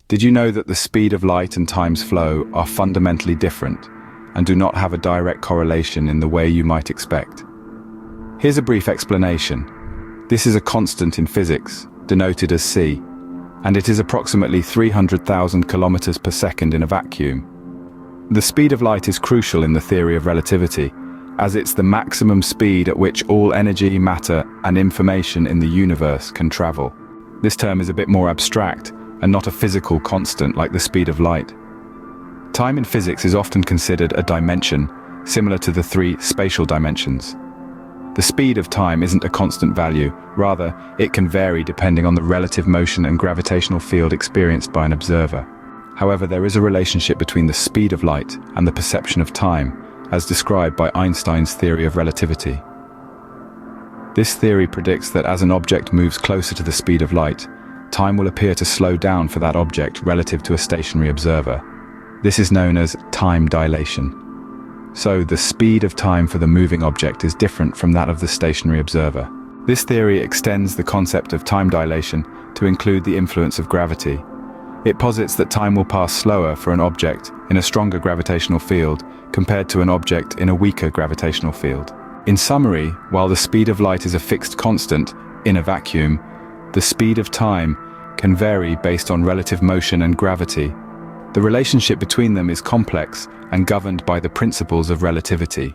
Did you know that the speed of light and time's flow are fundamentally different and do not have a direct correlation in the way you might expect? Here's a brief explanation. This is a constant in physics, denoted as c, and it is approximately 300,000 kilometers per second in a vacuum. The speed of light is crucial in the theory of relativity, as it's the maximum speed at which all energy, matter, and information in the universe can travel. This term is a bit more abstract and not a physical constant like the speed of light. Time in physics is often considered a dimension, similar to the three spatial dimensions. The speed of time isn't a constant value, rather, it can vary depending on the relative motion and gravitational field experienced by an observer. However, there is a relationship between the speed of light and the perception of time, as described by Einstein's theory of relativity. This theory predicts that as an object moves closer to the speed of light, time will appear to slow down for that object relative to a stationary observer. This is known as time dilation. So, the speed of time for the moving object is different from that of the stationary observer. This theory extends the concept of time dilation to include the influence of gravity. It posits that time will pass slower for an object in a stronger gravitational field compared to an object in a weaker gravitational field. In summary, while the speed of light is a fixed constant in a vacuum, the speed of time can vary based on relative motion and gravity. The relationship between them is complex and governed by the principles of relativity.